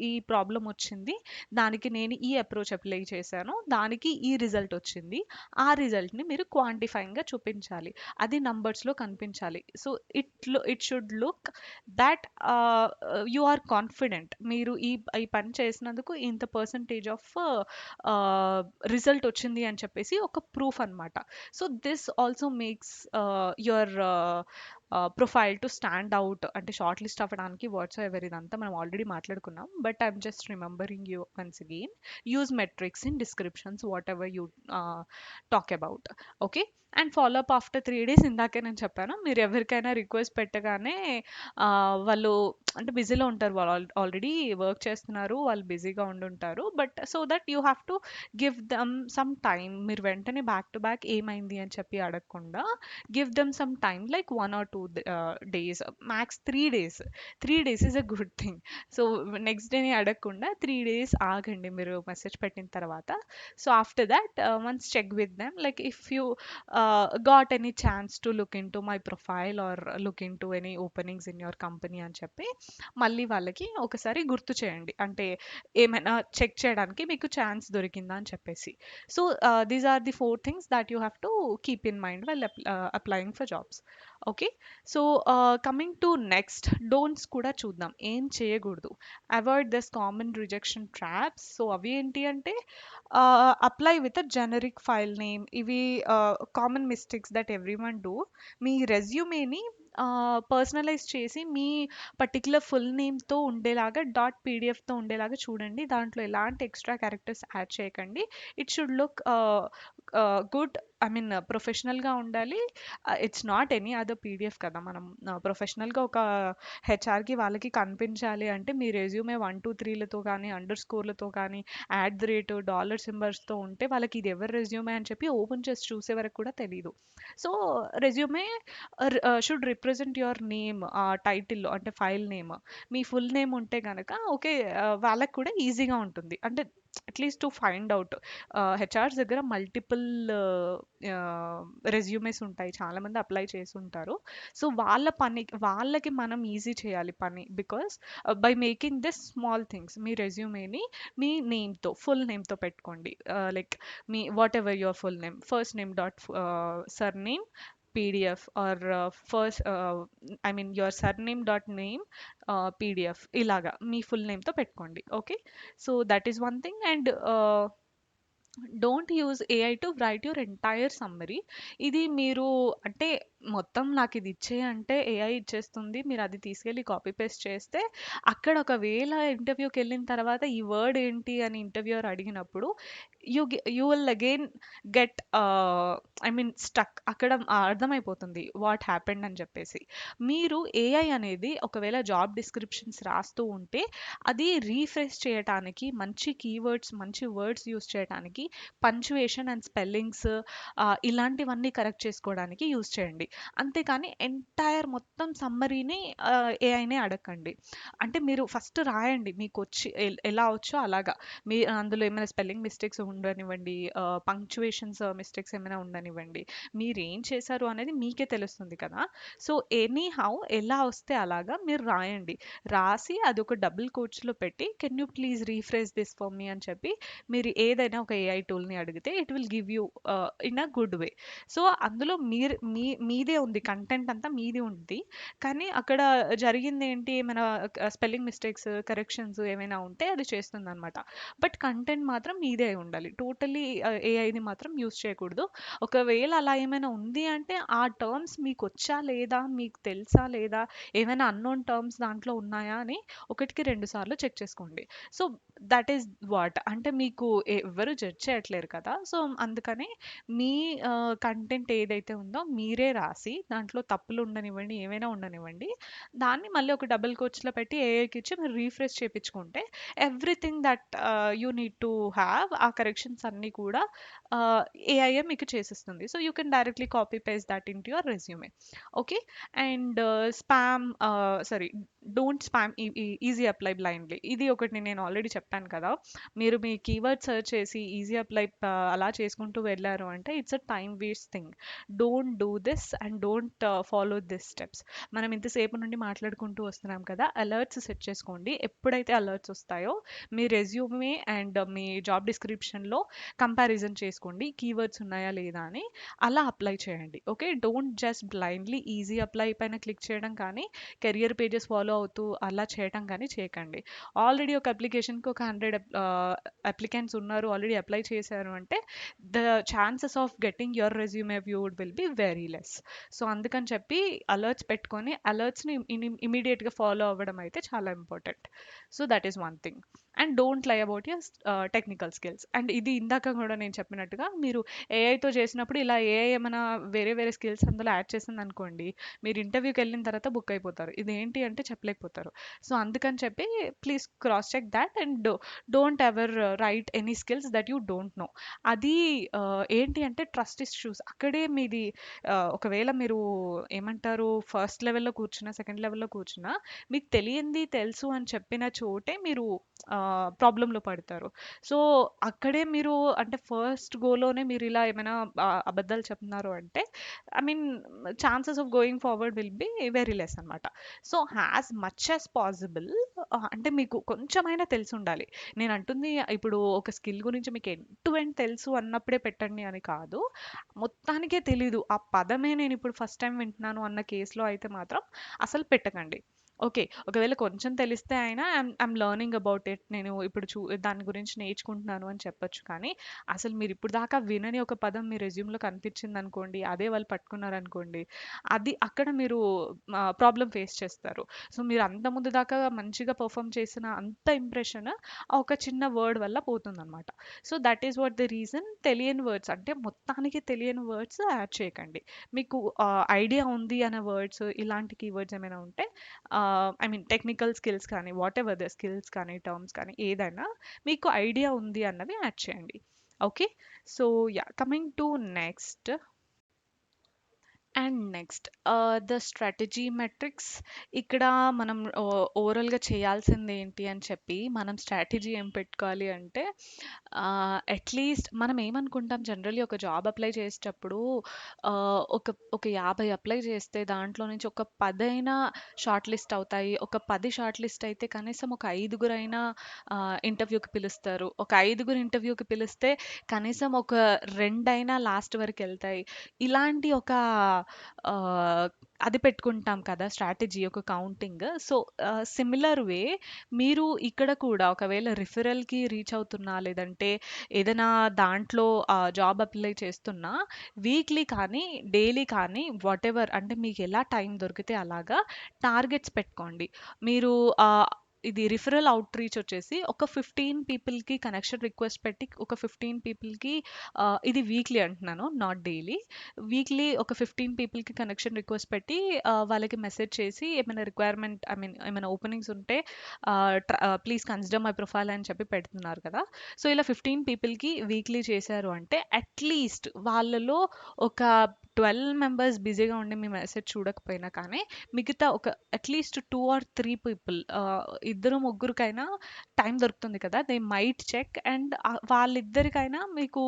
ఈ ప్రాబ్లం వచ్చింది, దానికి నేను ఈ అప్రోచ్ అప్లై చేశాను, దానికి ఈ రిజల్ట్ వచ్చింది, ఆ రిజల్ట్ని మీరు క్వాంటిఫైయింగ్గా చూపించాలి, అది నంబర్స్లో కనిపించాలి. So it should look that you are confident మీరు ఈ పని చేసినందుకు ఇంత పర్సంటేజ్ ఆఫ్ రిజల్ట్ వచ్చింది అని చెప్పేసి ఒక ప్రూఫ్ అన్నమాట. So this also makes your profile to stand out అంటే షార్ట్ లిస్ట్ అవ్వడానికి వాట్స్ ఎవర్ ఇదంతా మనం ఆల్రెడీ మాట్లాడుకున్నాం. But I'm just remembering you once again, use metrics in descriptions whatever you talk about. Okay, and follow up after 3 days. ఇందాకే నేను చెప్పాను మీరు ఎవరికైనా రిక్వెస్ట్ పెట్టగానే వాళ్ళు అంటే బిజీలో ఉంటారు, వాళ్ళు ఆల్రెడీ వర్క్ చేస్తున్నారు, వాళ్ళు బిజీగా ఉండుంటారు. But so that you have to give them some time. మీరు వెంటనే బ్యాక్ టు బ్యాక్ ఏమైంది అని చెప్పి అడగకుండా give them some time like 1 or 2 days, max 3 days. 3 days is a good thing. So next డేని అడగకుండా 3 days ఆగండి మీరు మెసేజ్ పెట్టిన తర్వాత. So after that once check with them like if you got any chance to look into my profile are look in to any openings in your company అని చెప్పి మళ్ళీ వాళ్ళకి ఒకసారి గుర్తు చేయండి. అంటే ఏమైనా చెక్ చేయడానికి మీకు ఛాన్స్ దొరికిందా అని చెప్పేసి. So these are the 4 things that you have to keep in mind while applying for jobs. Okay. So coming to next don'ts కూడా చూద్దాం. ఏం చేయకూడదు, avoid this common rejection traps. So అవి ఏంటి అంటే apply with a generic file name. ఇవి common mistakes that everyone do. మీ రెజ్యూమేని పర్సనలైజ్ చేసి మీ పర్టికులర్ ఫుల్ నేమ్తో ఉండేలాగా .pdfతో ఉండేలాగా చూడండి. దాంట్లో ఎలాంటి ఎక్స్ట్రా క్యారెక్టర్స్ యాడ్ చేయకండి. It should look good, I mean ప్రొఫెషనల్గా ఉండాలి. It's not any other PDF కదా. మనం ప్రొఫెషనల్గా ఒక హెచ్ఆర్కి వాళ్ళకి కనిపించాలి అంటే మీ రెజ్యూమే 1 2 3లతో కానీ అండర్ స్కోర్లతో కానీ యాట్ ది రేట్ డాలర్ సింబల్స్తో ఉంటే వాళ్ళకి ఇది ఎవరి రెజ్యూమే అని చెప్పి ఓపెన్ చేసి చూసే వరకు కూడా తెలియదు. So resume should represent your name టైటిల్లో, అంటే ఫైల్ నేమ్. మీ ఫుల్ నేమ్ ఉంటే కనుక ఓకే, వాళ్ళకి కూడా ఈజీగా ఉంటుంది. అంటే at least to find out. HRs దగ్గర మల్టిపుల్ రెజ్యూమేస్ ఉంటాయి, చాలామంది అప్లై చేసి ఉంటారు. సో వాళ్ళకి మనం ఈజీ చేయాలి పని. Because by making this small things మీ రెజ్యూమేని మీ నేమ్తో ఫుల్ నేమ్తో పెట్టుకోండి. లైక్ మీ whatever your full name, first name dot surname PDF or first I mean your surname dot name PDF, ఇలాగా మీ ఫుల్ నేమ్తో పెట్టుకోండి. Okay. So that is one thing. And don't use AI to write your entire summary. ఇది మీరు అంటే మొత్తం నాకు ఇది ఇచ్చేయి అంటే ఏఐ ఇచ్చేస్తుంది, మీరు అది తీసుకెళ్ళి కాపీ పేస్ట్ చేస్తే అక్కడ ఒకవేళ ఇంటర్వ్యూకి వెళ్ళిన తర్వాత ఈ వర్డ్ ఏంటి అని ఇంటర్వ్యూయర్ అడిగినప్పుడు you will again get I mean stuck. అక్కడ అర్థమైపోతుంది వాట్ హ్యాపెండ్ అని చెప్పేసి. మీరు ఏఐ అనేది ఒకవేళ జాబ్ డిస్క్రిప్షన్స్ రాస్తూ ఉంటే అది రీఫ్రెష్ చేయటానికి, మంచి కీవర్డ్స్ మంచి వర్డ్స్ యూస్ చేయడానికి, పంచువేషన్ అండ్ స్పెల్లింగ్స్ ఇలాంటివన్నీ కరెక్ట్ చేసుకోవడానికి యూస్ చేయండి. అంతేకాని ఎంటైర్ మొత్తం సమ్మరీని ఏఐనే అడగండి. అంటే మీరు ఫస్ట్ రాయండి, మీకు వచ్చి ఎలా వచ్చో అలాగా. మీ అందులో ఏమైనా స్పెల్లింగ్ మిస్టేక్స్ ఉండనివ్వండి, పంక్చువేషన్స్ మిస్టేక్స్ ఏమైనా ఉండనివ్వండి, మీరు ఏం చేశారు అనేది మీకే తెలుస్తుంది కదా. సో ఎనీ హౌ ఎలా వస్తే అలాగా మీరు రాయండి. రాసి అది ఒక డబుల్ కోట్స్లో పెట్టి can you please refresh this for me అని చెప్పి మీరు ఏదైనా ఒక ఏఐ టూల్ని అడిగితే it will give you in a good way. So అందులో మీదే ఉంది, కంటెంట్ అంతా మీది ఉంది. కానీ అక్కడ జరిగింది ఏంటి, మన స్పెల్లింగ్ మిస్టేక్స్ కరెక్షన్స్ ఏమైనా ఉంటే అది చేస్తుంది అనమాట. బట్ కంటెంట్ మాత్రం మీదే అయి ఉండాలి. టోటలీ ఏఐని మాత్రం యూస్ చేయకూడదు. ఒకవేళ అలా ఏమైనా ఉంది అంటే ఆ టర్మ్స్ మీకు వచ్చా లేదా, మీకు తెలుసా లేదా, ఏమైనా అన్నోన్ టర్మ్స్ దాంట్లో ఉన్నాయా అని 1కి 2 సార్లు చెక్ చేసుకోండి. సో దట్ ఈస్ వాట్, అంటే మీకు ఎవ్వరు జడ్జ్ చేయట్లేరు కదా. సో అందుకని మీ కంటెంట్ ఏదైతే ఉందో మీరే రాసి దాంట్లో తప్పులు ఉండనివ్వండి, ఏమైనా ఉండనివ్వండి, దాన్ని మళ్ళీ ఒక డబుల్ కోచ్లో పెట్టి ఏఐకి ఇచ్చి మీరు రీఫ్రెష్ చేయించుకుంటే everything that you need to have, ఆ కరెక్షన్స్ అన్నీ కూడా ఏఐఏ మీకు చేసిస్తుంది. So you can directly copy paste that into your resume. Okay. And spam sorry don't spam easy apply blindly. ఇది ఒకటి నేను ఆల్రెడీ చెప్పాను కదా. మీరు మీ కీవర్డ్ సెర్చ్ చేసి ఈజీ అప్లై అలా చేసుకుంటూ వెళ్ళారు అంటే it's a time waste thing. Don't do this and don't follow this steps. మనం ఇంతసేపు నుండి మాట్లాడుకుంటూ వస్తున్నాం కదా, అలర్ట్స్ సెట్ చేసుకోండి. ఎప్పుడైతే అలర్ట్స్ వస్తాయో మీ రెజ్యూమే అండ్ మీ జాబ్ డిస్క్రిప్షన్లో కంపారిజన్ చేసుకోండి, కీవర్డ్స్ ఉన్నాయా లేదా అని. అలా అప్లై చేయండి. Okay. Don't just blindly easy apply పైన క్లిక్ చేయడం కానీ, కెరియర్ పేజెస్ ఫాలో అవుతూ అలా చేయడం కానీ చేయకండి. ఆల్రెడీ ఒక అప్లికేషన్కి ఒక 100 అప్లికెంట్స్ ఉన్నారు, ఆల్రెడీ అప్లై చేశారు అంటే the chances of getting your resume viewed will be very less. So అందుకని చెప్పి అలర్ట్స్ పెట్టుకొని అలర్ట్స్ని ఇమీడియట్గా ఫాలో అవ్వడం అయితే చాలా important. So that is one thing. And don't lie about your technical skills. And ఇది ఇందాక కూడా నేను చెప్పినట్టుగా మీరు ఏఐతో చేసినప్పుడు ఇలా ఏఐ ఏమైనా వేరే వేరే స్కిల్స్ అందులో యాడ్ చేసింది అనుకోండి, మీరు ఇంటర్వ్యూకి వెళ్ళిన తర్వాత బుక్ అయిపోతారు. ఇదేంటి అంటే చెప్పలేకపోతారు. సో అందుకని చెప్పి please cross check that and don't ever write any skills that you don't know. అది ఏంటి అంటే ట్రస్ట్ ఇష్యూస్ అక్కడే మీది. ఒకవేళ మీరు ఏమంటారు ఫస్ట్ లెవెల్లో కూర్చున్నా, సెకండ్ లెవెల్లో కూర్చున్నా, మీకు తెలియంది తెలుసు అని చెప్పిన చోటే మీరు ప్రాబ్లంలో పడతారు. సో అక్కడే మీరు అంటే ఫస్ట్ గోలోనే మీరు ఇలా ఏమైనా అబద్ధాలు చెప్తున్నారు అంటే I mean chances of going forward will be very less అనమాట. So as much as possible అంటే మీకు కొంచెమైనా తెలిసి ఉండాలి. నేను అంటుంది ఇప్పుడు ఒక స్కిల్ గురించి మీకు ఎండ్ టు ఎండ్ తెలుసు అన్నప్పుడే పెట్టండి అని కాదు. మొత్తానికే తెలీదు ఆ పదమే నేను ఇప్పుడు ఫస్ట్ టైం వింటున్నాను అన్న కేసులో అయితే మాత్రం అసలు పెట్టకండి. ఓకే. ఒకవేళ కొంచెం తెలిస్తే అయినా ఐమ్ లెర్నింగ్ అబౌట్ ఇట్. నేను ఇప్పుడు దాని గురించి నేర్చుకుంటున్నాను అని చెప్పొచ్చు. కానీ అసలు మీరు ఇప్పుడు దాకా వినని ఒక పదం మీ రెజ్యూమ్‌లో కనిపించిందనుకోండి, అదే వాళ్ళు పట్టుకున్నారనుకోండి, అది అక్కడ మీరు ప్రాబ్లమ్ ఫేస్ చేస్తారు. సో మీరు అంత ముందు దాకా మంచిగా పెర్ఫార్మ్ చేసిన అంత ఇంప్రెషన్ ఆ ఒక చిన్న వర్డ్ వల్ల పోతుందన్నమాట. So that is what the reason. తెలియని వర్డ్స్ అంటే మొత్తానికి తెలియని వర్డ్స్ యాడ్ చేయకండి. మీకు ఐడియా ఉంది అనే వర్డ్స్ ఇలాంటి కీవర్డ్స్ ఏమైనా ఉంటే ఐ మీన్ టెక్నికల్ స్కిల్స్ కానీ వాట్ ఎవర్ ద స్కిల్స్ కానీ టర్మ్స్ కానీ ఏదైనా మీకు ఐడియా ఉంది అన్నవి యాడ్ చేయండి. Okay. So yeah coming to next. And next the strategy metrics. ఇక్కడ మనం ఓవరాల్గా చేయాల్సింది ఏంటి అని చెప్పి మనం స్ట్రాటజీ ఏం పెట్టుకోవాలి అంటే అట్లీస్ట్ మనం ఏమనుకుంటాం జనరల్లీ ఒక జాబ్ అప్లై చేసేటప్పుడు ఒక 50 అప్లై చేస్తే దాంట్లో నుంచి ఒక 10 అయినా షార్ట్ లిస్ట్ అవుతాయి. ఒక 10 షార్ట్ లిస్ట్ అయితే కనీసం ఒక ఐదుగురైనా ఇంటర్వ్యూకి పిలుస్తారు. ఒక ఐదుగురు ఇంటర్వ్యూకి పిలిస్తే కనీసం ఒక రెండైనా లాస్ట్ వరకు వెళ్తాయి. ఇలాంటి ఒక ఆహ్, అది పెట్టుకుంటాం కదా! స్ట్రాటజీ ఒక కౌంటింగ్. సో, సిమిలర్ వే మీరు ఇక్కడ కూడా ఒకవేళ రిఫరల్‌కి రీచ్ అవుతున్నా, లేదంటే ఏదైనా దాంట్లో జాబ్ అప్లై చేస్తున్నా, వీక్లీ కానీ, డైలీ కానీ వాటెవర్ అంటే మీకెలా టైం దొరికితే అలాగా టార్గెట్స్ పెట్టుకోండి. మీరు ఇది రిఫరల్ అవుట్‌రీచ్ వచ్చేసి ఒక 15 పీపుల్‌కి కనెక్షన్ రిక్వెస్ట్ పెట్టి, ఒక 15 పీపుల్‌కి ఇది వీక్లీ అంటున్నాను. Not daily. వీక్లీ ఒక 15 పీపుల్‌కి కనెక్షన్ రిక్వెస్ట్ పెట్టి వాళ్ళకి మెసేజ్ చేసి ఏమైనా రిక్వైర్మెంట్ ఐ మీన్ ఏమైనా ఓపెనింగ్స్ ఉంటే ప్లీజ్ కన్సిడర్ మై ప్రొఫైల్ అని చెప్పి పెడుతున్నారు కదా! సో, ఇలా 15 పీపుల్‌కి వీక్లీ చేశారు అంటే అట్‌లీస్ట్ వాళ్ళలో ఒక 12 మెంబర్స్ బిజీగా ఉండి మీ మెసేజ్ చూడకపోయినా కానీ మిగతా ఒక అట్‌లీస్ట్ 2 ఆర్ 3 పీపుల్ ఇద్దరు ముగ్గురికైనా టైం దొరుకుతుంది కదా! దే మైట్ చెక్ అండ్ వాళ్ళిద్దరికైనా మీకు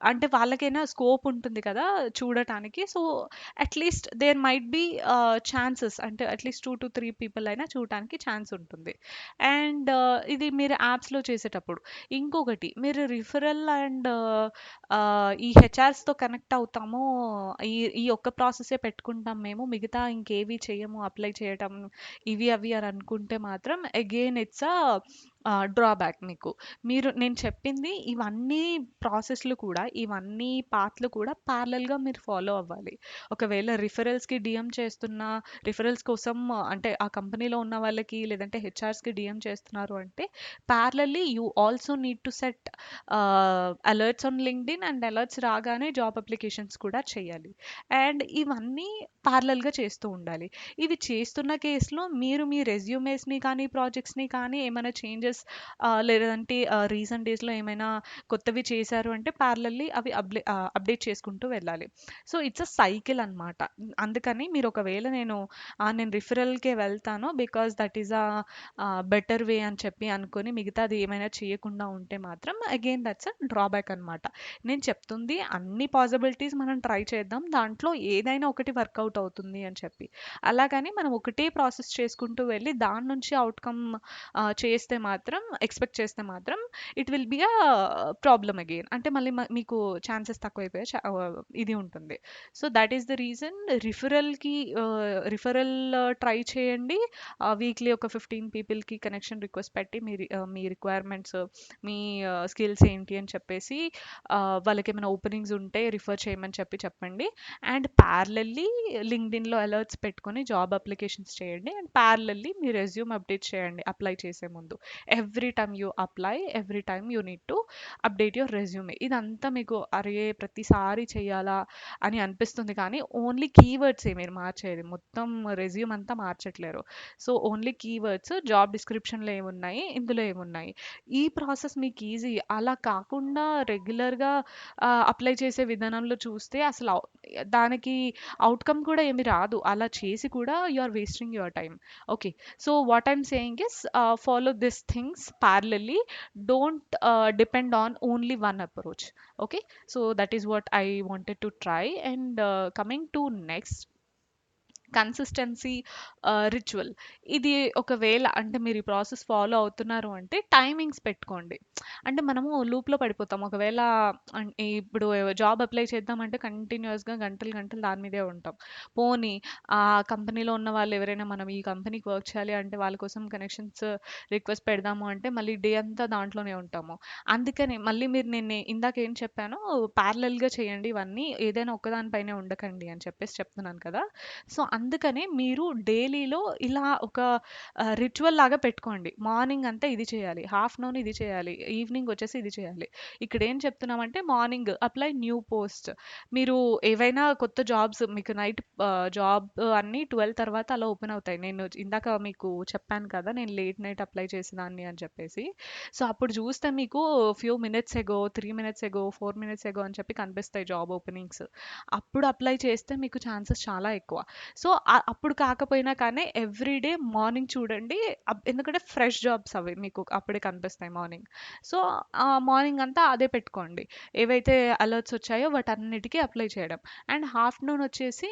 అంటే వాళ్ళకైనా స్కోప్ ఉంటుంది కదా చూడటానికి. So, at least there might be chances అంటే అట్‌లీస్ట్ 2-3 పీపుల్ అయినా చూడటానికి ఛాన్స్ ఉంటుంది. అండ్ ఇది మీరు యాప్స్‌లో చేసేటప్పుడు. ఇంకొకటి మీరు రిఫరల్ అండ్ ఈ హెచ్ఆర్స్‌తో కనెక్ట్ అవుతాము. ఈ ఈ ఒక్క ప్రాసెసే పెట్టుకుంటాం మేము. మిగతా ఇంకేవి చెయ్యము అప్లై చేయటం ఇవి అవి అని అనుకుంటే మాత్రం అగైన్ ఇట్స్ డ్రాబ్యాక్ మీకు. నేను చెప్పింది ఇవన్నీ ప్రాసెస్‌లు కూడా, ఇవన్నీ పాత్‌లు కూడా ప్యారలెల్‌గా మీరు ఫాలో అవ్వాలి. ఒకవేళ రిఫరల్స్‌కి డీఎం చేస్తున్నా, రిఫరల్స్ కోసం అంటే ఆ కంపెనీలో ఉన్న వాళ్ళకి లేదంటే హెచ్ఆర్స్‌కి డీఎం చేస్తున్నారు అంటే parallelly you also need to set alerts on LinkedIn and alerts రాగానే జాబ్ అప్లికేషన్స్ కూడా చేయాలి. అండ్ ఇవన్నీ ప్యారలెల్‌గా చేస్తూ ఉండాలి. ఇవి చేస్తున్న కేస్‌లో మీరు మీ రెజ్యూమేస్‌ని కానీ, ప్రాజెక్ట్స్‌ని కానీ ఏమైనా చేంజెస్ లేదంటే రీసెంట్ డేస్‌లో ఏమైనా కొత్తవి చేశారు అంటే ప్యారలల్లీ అవి అప్డేట్ చేసుకుంటూ వెళ్ళాలి. సో, ఇట్స్ అ సైకిల్ అనమాట. అందుకని మీరు ఒకవేళ నేను రిఫరల్‌కే వెళ్తాను because that is better way అని చెప్పి అనుకోని మిగతాది ఏమైనా చేయకుండా ఉంటే మాత్రం అగైన్ దట్స్ అ డ్రాబ్యాక్ అనమాట. నేను చెప్తుంది అన్ని పాసిబిలిటీస్ మనం ట్రై చేద్దాం. దాంట్లో ఏదైనా ఒకటి వర్కౌట్ అవుతుంది అని చెప్పి. అలాగని మనం ఒకటే ప్రాసెస్ చేసుకుంటూ వెళ్ళి దాని నుంచి అవుట్‌కమ్ చేస్తే మాత్రం ఎక్స్‌పెక్ట్ చేస్తే మాత్రం it will be problem again. అంటే మళ్ళీ మీకు ఛాన్సెస్ తక్కువైపోయే ఇది ఉంటుంది. So, that is the reason referral try చేయండి. వీక్లీ ఒక 15 పీపుల్‌కి కనెక్షన్ రిక్వెస్ట్ పెట్టి మీ రిక్వైర్మెంట్స్, మీ స్కిల్స్ ఏంటి అని చెప్పేసి వాళ్ళకేమైనా ఓపెనింగ్స్ ఉంటే రిఫర్ చేయమని చెప్పండి. అండ్ ప్యారలల్లీ లింక్డ్ఇన్‌లో అలర్ట్స్ పెట్టుకొని జాబ్ అప్లికేషన్స్ చేయండి. And parallelly me resume update చేయండి అప్లై చేసే ముందు. Every time you apply, every time you need to update your resume. ఇదంతా మీకు అరే ప్రతిసారి చేయాలా అని అనిపిస్తుంది కానీ ఓన్లీ కీవర్డ్సే మీరు మార్చేది. మొత్తం రెజ్యూమ్ అంతా మార్చట్లేరు. సో, ఓన్లీ కీవర్డ్స్ జాబ్ డిస్క్రిప్షన్‌లో ఏమున్నాయి, ఇందులో ఏమున్నాయి. ఈ ప్రాసెస్ మీకు ఈజీ. అలా కాకుండా రెగ్యులర్‌గా అప్లై చేసే విధానంలో చూస్తే అసలు దానికి అవుట్‌కమ్ కూడా ఏమి రాదు. అలా చేసి కూడా you are wasting your time. Okay. So, what I'm saying is follow this things parallelly. Don't depend on only one approach. Okay, so that is what I wanted to try. And coming to next, consistency ritual. ఇది ఒకవేళ అంటే మీరు ఈ process follow అవుతున్నారు అంటే timings పెట్టుకోండి. అంటే మనము లూప్‌లో పడిపోతాం. ఒకవేళ ఇప్పుడు జాబ్ అప్లై చేద్దామంటే కంటిన్యూయస్‌గా గంటలు గంటలు దాని మీదే ఉంటాం. పోనీ ఆ కంపెనీలో ఉన్న వాళ్ళు ఎవరైనా మనం ఈ కంపెనీకి వర్క్ చేయాలి అంటే వాళ్ళ కోసం కనెక్షన్స్ రిక్వెస్ట్ పెడదాము అంటే మళ్ళీ డే అంతా దాంట్లోనే ఉంటాము. అందుకనే మళ్ళీ మీరు నేను ఇందాక ఏం చెప్పానో ప్యారలెల్‌గా చేయండి ఇవన్నీ. ఏదైనా ఒక్కదాని పైనే ఉండకండి అని చెప్పేసి చెప్తున్నాను కదా! సో, అందుకనే మీరు డైలీలో ఇలా ఒక రిచువల్ లాగా పెట్టుకోండి. మార్నింగ్ అంతా ఇది చేయాలి. హాఫ్టర్‌నూన్ ఇది చేయాలి. ఈవినింగ్ వచ్చేసి ఇది చేయాలి. ఇక్కడేం చెప్తున్నామంటే మార్నింగ్ అప్లై న్యూ పోస్ట్. మీరు ఏవైనా కొత్త జాబ్స్ మీకు నైట్ జాబ్ అన్నీ 12 తర్వాత అలా ఓపెన్ అవుతాయి. నేను ఇందాక మీకు చెప్పాను కదా! నేను లేట్ నైట్ అప్లై చేసేదాన్ని అని చెప్పేసి. సో, అప్పుడు చూస్తే మీకు ఫ్యూ మినిట్స్ ఎగో, 3 మినిట్స్ ఎగో, 4 మినిట్స్ ఎగో అని చెప్పి కనిపిస్తాయి జాబ్ ఓపెనింగ్స్. అప్పుడు అప్లై చేస్తే మీకు ఛాన్సెస్ చాలా ఎక్కువ. సో, అప్పుడు కాకపోయినా కానీ ఎవ్రీడే మార్నింగ్ చూడండి. ఎందుకంటే ఫ్రెష్ జాబ్స్ అవి మీకు అప్పుడే కనిపిస్తాయి మార్నింగ్. సో, మార్నింగ్ అంతా అదే పెట్టుకోండి. ఏవైతే అలర్ట్స్ వచ్చాయో వాటన్నిటికి అప్లై చేయడం. అండ్ హాఫ్టర్‌నూన్ వచ్చేసి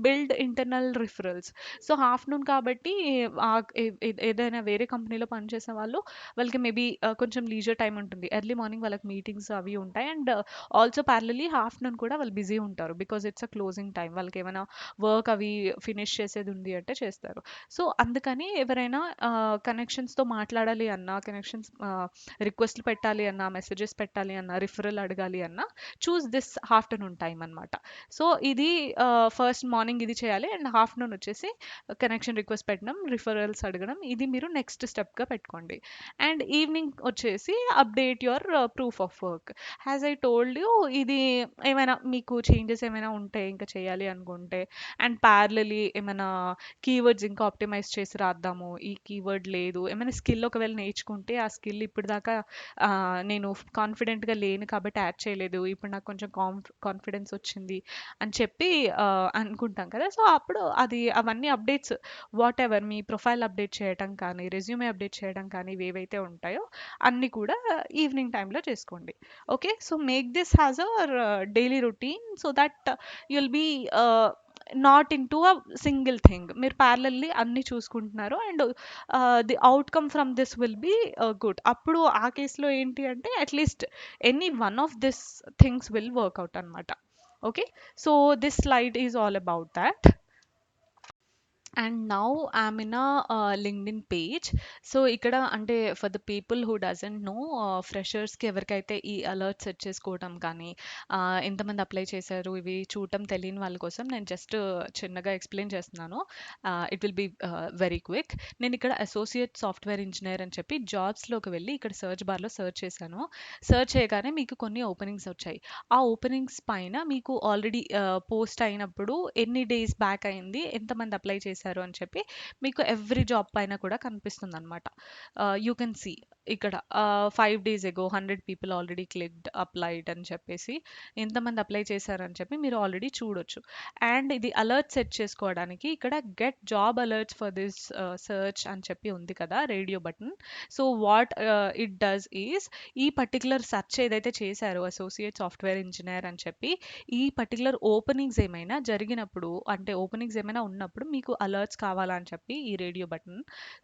build internal referrals. So, half afternoon కాబట్టి ఏదైనా వేరే కంపెనీలో పనిచేసే వాళ్ళు వాళ్ళకి మేబీ కొంచెం లీజర్ టైమ్ ఉంటుంది. ఎర్లీ మార్నింగ్ వాళ్ళకి మీటింగ్స్ అవి ఉంటాయి. అండ్ ఆల్సో ప్యారలల్లీ హాఫ్టర్‌నూన్ కూడా వాళ్ళు బిజీ ఉంటారు. Because it's a closing time. వాళ్ళకేమైనా వర్క్ అవి ఫినిష్ చేసేది ఉంది అంటే చేస్తారు. సో, అందుకని ఎవరైనా కనెక్షన్స్‌తో మాట్లాడాలి అన్నా, కనెక్షన్స్ రిక్వెస్ట్‌లు పెట్టాలి అన్నా, మెసేజెస్ పెట్టాలి అన్నా, రిఫరల్ అడగాలి అన్నా చూస్ దిస్ ఆఫ్టర్‌నూన్ టైమ్ అనమాట. సో, ఇది ఫస్ట్ మార్నింగ్ ఇది చేయాలి. అండ్ ఆఫ్టర్‌నూన్ వచ్చేసి కనెక్షన్ రిక్వెస్ట్ పెట్టడం, రిఫరల్స్ అడగడం ఇది మీరు నెక్స్ట్ స్టెప్‌గా పెట్టుకోండి. అండ్ ఈవినింగ్ వచ్చేసి update your proof of work. As I told you ఇది ఏమైనా మీకు చేంజెస్ ఏమైనా ఉంటే ఇంకా చేయాలి అనుకుంటే అండ్ ప్యారలలీ ఏమైనా కీవర్డ్స్ ఇంకా ఆప్టిమైజ్ చేసి రాద్దాము. ఈ కీవర్డ్ లేదు. ఏమైనా స్కిల్ ఒకవేళ నేర్చుకుంటే ఆ స్కిల్ ఇప్పటిదాకా నేను కాన్ఫిడెంట్‌గా లేను కాబట్టి యాడ్ చేయలేదు. ఇప్పుడు నాకు కొంచెం కాన్ఫిడెన్స్ వచ్చింది అని చెప్పి అనుకుంటాం కదా! సో, అప్పుడు అది అవన్నీ అప్డేట్స్ వాటెవర్ మీ ప్రొఫైల్ అప్డేట్ చేయటం కానీ, రెజ్యూమే అప్డేట్ చేయడం కానీ ఇవేవైతే ఉంటాయో అన్నీ కూడా ఈవినింగ్ టైమ్‌లో చేసుకోండి. Okay. So, make this as our daily routine so that you'll be not into a single thing. మీరు ప్యారలల్లీ అన్నీ చూసుకుంటున్నారు and the outcome from this will be good. అప్పుడు ఆ కేస్‌లో ఏంటి అంటే at least any one of this things will work out అనమాట. Okay. So, this slide is all about thought. And now I'm in LinkedIn page. So ఇక్కడ అంటే for the people who doesn't no ఫ్రెషర్స్కి ఎవరికైతే ఈ అలర్ట్ సెట్ చేసుకోవడం కానీ ఎంతమంది apply చేశారు ఇవి చూడటం తెలియని వాళ్ళ కోసం నేను జస్ట్ చిన్నగా ఎక్స్ప్లెయిన్ చేస్తున్నాను. It will be very quick. నేను ఇక్కడ అసోసియేట్ సాఫ్ట్వేర్ ఇంజనీర్ అని చెప్పి జాబ్స్లోకి వెళ్ళి ఇక్కడ సర్చ్ బార్లో సర్చ్ చేశాను. సర్చ్ చేయగానే మీకు కొన్ని ఓపెనింగ్స్ వచ్చాయి. ఆ ఓపెనింగ్స్ పైన మీకు ఆల్రెడీ పోస్ట్ అయినప్పుడు ఎన్ని డేస్ బ్యాక్ అయింది, ఎంతమంది అప్లై చేశారు అని చెప్పి మీకు ఎవ్రీ జాబ్ పైన కూడా కనిపిస్తుంది అనమాట. యూ కెన్ సీ ఇక్కడ 5 days ఎగో 100 people ఆల్రెడీ క్లిక్డ్ అప్లైడ్ అని చెప్పేసి ఎంతమంది అప్లై చేశారని చెప్పి మీరు ఆల్రెడీ చూడొచ్చు. అండ్ ఇది అలర్ట్ సెట్ చేసుకోవడానికి ఇక్కడ get job alerts for this search అని చెప్పి ఉంది కదా radio button. So what it does is ఈ పర్టికులర్ సెర్చ్ ఏదైతే చేశారో అసోసియేట్ సాఫ్ట్వేర్ ఇంజనీర్ అని చెప్పి ఈ పర్టికులర్ ఓపెనింగ్స్ ఏమైనా జరిగినప్పుడు అంటే ఓపెనింగ్స్ ఏమైనా ఉన్నప్పుడు మీకు అలర్ట్స్ కావాలా అని చెప్పి ఈ రేడియో బటన్.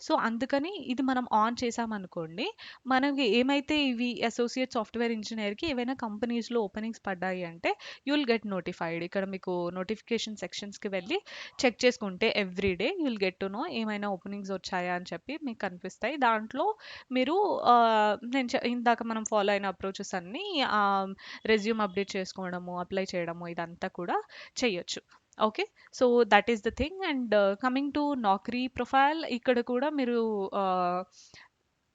సో అందుకని ఇది మనం ఆన్ చేసామనుకోండి మనకి ఏమైతే ఇవి అసోసియేట్ సాఫ్ట్వేర్ ఇంజనీర్కి ఏవైనా కంపెనీస్లో ఓపెనింగ్స్ పడ్డాయి అంటే యుల్ గెట్ నోటిఫైడ్. ఇక్కడ మీకు నోటిఫికేషన్ సెక్షన్స్కి వెళ్ళి చెక్ చేసుకుంటే everyday you'll get to no ఏమైనా ఓపెనింగ్స్ వచ్చాయా అని చెప్పి మీకు కనిపిస్తాయి. దాంట్లో మీరు ఇందాక మనం ఫాలో అయిన అప్రోచెస్ అన్నీ రెజ్యూమ్ అప్డేట్ చేసుకోవడము అప్లై చేయడము ఇదంతా కూడా చెయ్యొచ్చు. Okay. So that is the thing. And coming to Naukri profile ఇక్కడ కూడా మీరు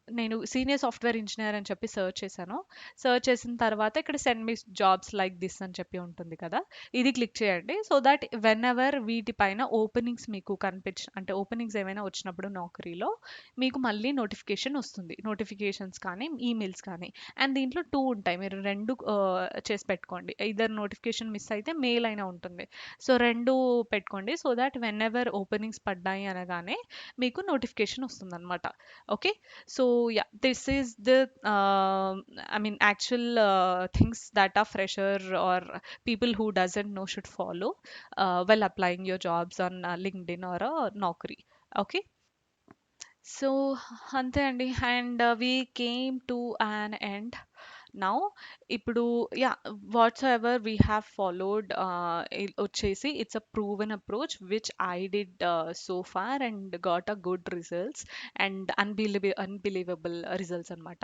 నేను సీనియర్ సాఫ్ట్వేర్ ఇంజనీర్ అని చెప్పి సర్చ్ చేశాను. సర్చ్ చేసిన తర్వాత ఇక్కడ send me jobs like this అని చెప్పి ఉంటుంది కదా, ఇది క్లిక్ చేయండి. సో దట్ వెన్ ఎవర్ వీటిపైన ఓపెనింగ్స్ మీకు అంటే ఓపెనింగ్స్ ఏమైనా వచ్చినప్పుడు నౌకరీలో మీకు మళ్ళీ నోటిఫికేషన్ వస్తుంది. నోటిఫికేషన్స్ కానీ ఈమెయిల్స్ కానీ. అండ్ దీంట్లో 2 ఉంటాయి. మీరు 2 చేసి పెట్టుకోండి. ఇద్దరు నోటిఫికేషన్ మిస్ అయితే మెయిల్ అయినా ఉంటుంది. సో 2 పెట్టుకోండి. So that when ever openings పడ్డాయి అనగానే మీకు నోటిఫికేషన్ వస్తుందన్నమాట. Okay. So yeah, this is the I mean actual things that a fresher or people who doesn't know should follow while applying your jobs on LinkedIn or a Naukri. Okay. So అంతే అండి. And we came to an end now. ఇప్పుడు yeah, whatsoever we have followed వచ్చేసి it's a proven approach which I did so far and got a good results and unbelievable results అనమాట.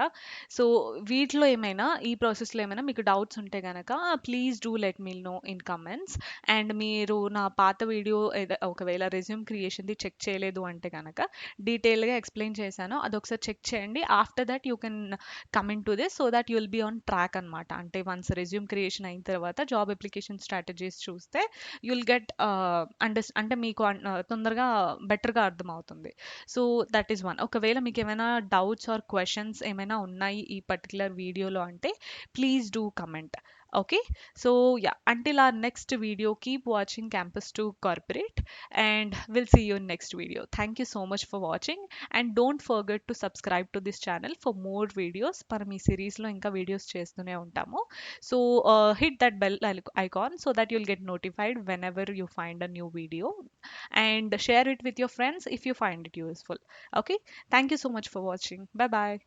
So వీటిలో ఏమైనా ఈ ప్రాసెస్లో ఏమైనా మీకు doubts ఉంటే గనక please do let me know in comments. And మీరు నా పాత వీడియో ఒకవేళ రెజ్యూమ్ క్రియేషన్ది చెక్ చేయలేదు అంటే కనుక డీటెయిల్గా ఎక్స్ప్లెయిన్ చేశాను, అదొకసారి చెక్ చేయండి. After that you can come into this so that you'll be on track అనమాట. అంటే వన్స్ రెజ్యూమ్ క్రియేషన్ అయిన తర్వాత జాబ్ అప్లికేషన్ స్ట్రాటజీస్ చూస్తే యుల్ గెట్ అంటే మీకు తొందరగా బెటర్గా అర్థమవుతుంది. So that is one. ఒకవేళ మీకు ఏమైనా డౌట్స్ ఆర్ క్వశ్చన్స్ ఏమైనా ఉన్నాయి ఈ పర్టికులర్ వీడియోలో అంటే please do comment. Okay, so yeah, until our next video, keep watching Campus to Corporate, and we'll see you in next video. Thank you so much for watching, and don't forget to subscribe to this channel for more videos. మనం ఈ సిరీస్లో ఇంకా videos చేస్తూనే ఉంటాము. So hit that bell icon so that you'll get notified whenever you find a new video, and share it with your friends if you find it useful. Okay, thank you so much for watching. Bye bye.